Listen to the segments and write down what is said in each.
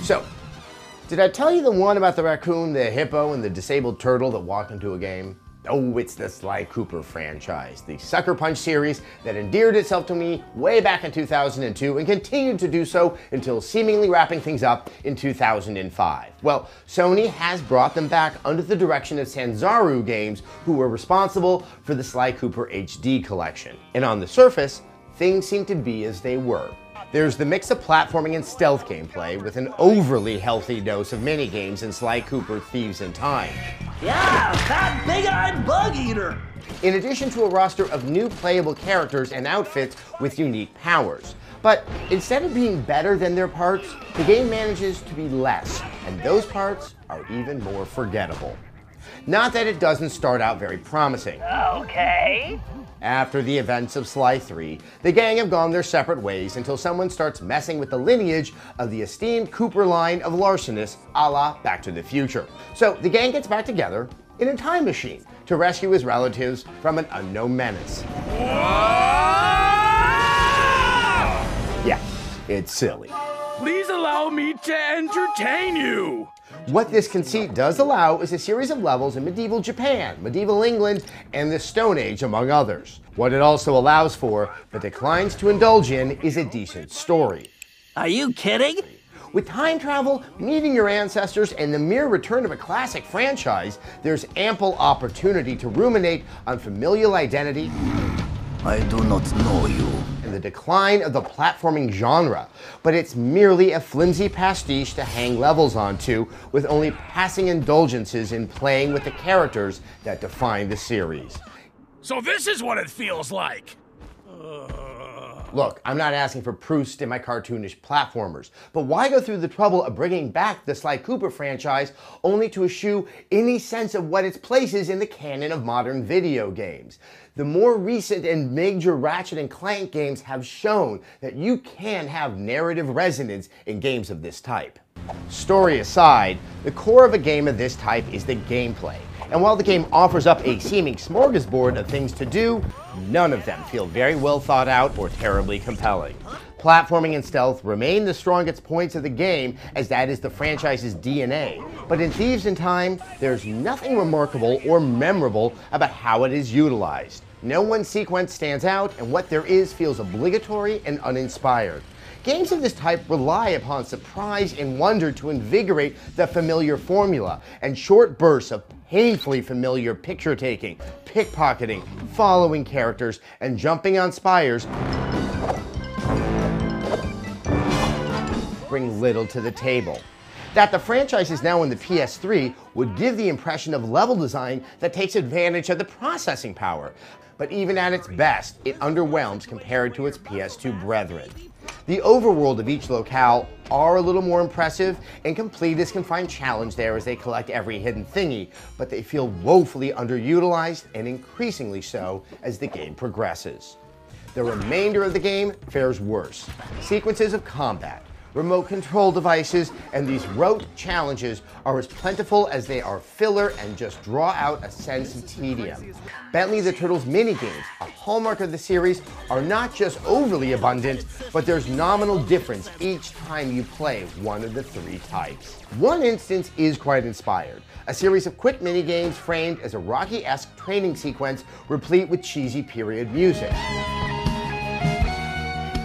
So, did I tell you the one about the raccoon, the hippo, and the disabled turtle that walked into a game? Oh, it's the Sly Cooper franchise, the Sucker Punch series that endeared itself to me way back in 2002 and continued to do so until seemingly wrapping things up in 2005. Well, Sony has brought them back under the direction of Sanzaru Games, who were responsible for the Sly Cooper HD collection. And on the surface, things seem to be as they were. There's the mix of platforming and stealth gameplay with an overly healthy dose of minigames in Sly Cooper Thieves in Time. Yeah, that big-eyed bug eater! In addition to a roster of new playable characters and outfits with unique powers. But instead of being better than their parts, the game manages to be less, and those parts are even more forgettable. Not that it doesn't start out very promising. Okay. After the events of Sly 3, the gang have gone their separate ways until someone starts messing with the lineage of the esteemed Cooper line of larcenists, a la Back to the Future. So the gang gets back together in a time machine to rescue his relatives from an unknown menace. Yeah, it's silly. Please allow me to entertain you. What this conceit does allow is a series of levels in medieval Japan, medieval England, and the Stone Age, among others. What it also allows for, but declines to indulge in, is a decent story. Are you kidding? With time travel, meeting your ancestors, and the mere return of a classic franchise, there's ample opportunity to ruminate on familial identity, I do not know you. and the decline of the platforming genre, but it's merely a flimsy pastiche to hang levels onto, with only passing indulgences in playing with the characters that define the series. So this is what it feels like. Look, I'm not asking for Proust in my cartoonish platformers, but why go through the trouble of bringing back the Sly Cooper franchise only to eschew any sense of what its place is in the canon of modern video games? The more recent and major Ratchet & Clank games have shown that you can have narrative resonance in games of this type. Story aside, the core of a game of this type is the gameplay. And while the game offers up a seeming smorgasbord of things to do, none of them feel very well thought out or terribly compelling. Platforming and stealth remain the strongest points of the game, as that is the franchise's DNA. But in Thieves in Time, there's nothing remarkable or memorable about how it is utilized. No one sequence stands out, and what there is feels obligatory and uninspired. Games of this type rely upon surprise and wonder to invigorate the familiar formula, and short bursts of painfully familiar picture-taking, pickpocketing, following characters, and jumping on spires bring little to the table. That the franchise is now on the PS3 would give the impression of level design that takes advantage of the processing power, but even at its best, it underwhelms compared to its PS2 brethren. The overworld of each locale are a little more impressive, and completists can find challenge there as they collect every hidden thingy, but they feel woefully underutilized, and increasingly so as the game progresses. The remainder of the game fares worse. Sequences of combat, remote control devices, and these rote challenges are as plentiful as they are filler and just draw out a sense of tedium. Bentley the Turtle's minigames, a hallmark of the series, are not just overly abundant, but there's nominal difference each time you play one of the three types. One instance is quite inspired, a series of quick minigames framed as a Rocky-esque training sequence replete with cheesy period music.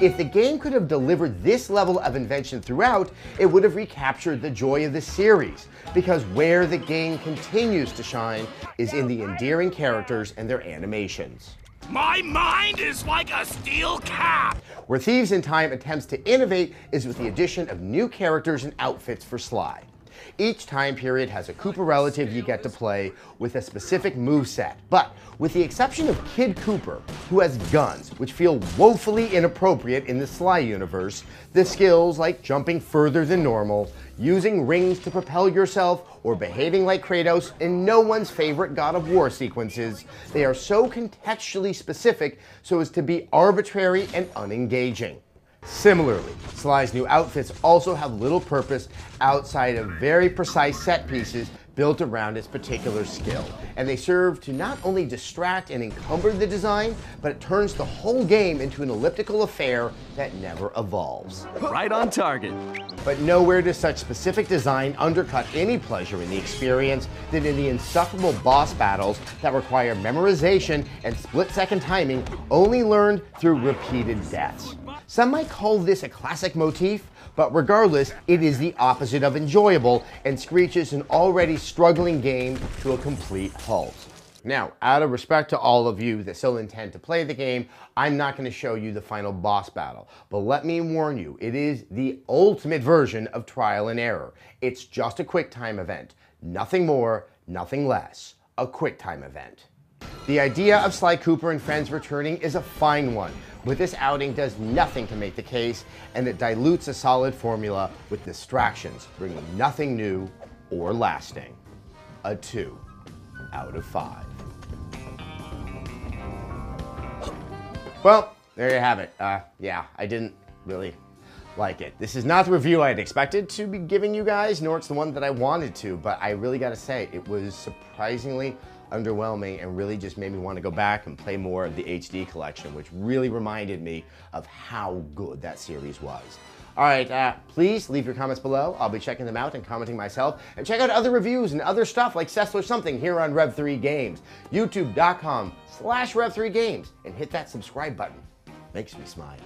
If the game could have delivered this level of invention throughout, it would have recaptured the joy of the series, because where the game continues to shine is in the endearing characters and their animations. My mind is like a steel cap. Where Thieves in Time attempts to innovate is with the addition of new characters and outfits for Sly. Each time period has a Cooper relative you get to play with a specific moveset, but with the exception of Kid Cooper, who has guns, which feel woefully inappropriate in the Sly universe, the skills like jumping further than normal, using rings to propel yourself, or behaving like Kratos in no one's favorite God of War sequences, they are so contextually specific so as to be arbitrary and unengaging. Similarly, Sly's new outfits also have little purpose outside of very precise set pieces built around its particular skill, and they serve to not only distract and encumber the design, but it turns the whole game into an elliptical affair that never evolves. Right on target. But nowhere does such specific design undercut any pleasure in the experience than in the insufferable boss battles that require memorization and split-second timing only learned through repeated deaths. Some might call this a classic motif, but regardless, it is the opposite of enjoyable and screeches an already struggling game to a complete halt. Now, out of respect to all of you that still intend to play the game, I'm not going to show you the final boss battle. But let me warn you, it is the ultimate version of trial and error. It's just a quick time event. Nothing more, nothing less. A quick time event. The idea of Sly Cooper and friends returning is a fine one, but this outing does nothing to make the case, and it dilutes a solid formula with distractions, bringing nothing new or lasting. A 2 out of 5. Well, there you have it. Yeah, I didn't really like it. This is not the review I had expected to be giving you guys, nor it's the one that I wanted to, but I really gotta say, it was surprisingly underwhelming and really just made me want to go back and play more of the HD collection, which really reminded me of how good that series was. All right, please leave your comments below. I'll be checking them out and commenting myself. And check out other reviews and other stuff like Sessler Something here on Rev3 Games. YouTube.com/Rev3Games. And hit that subscribe button. Makes me smile.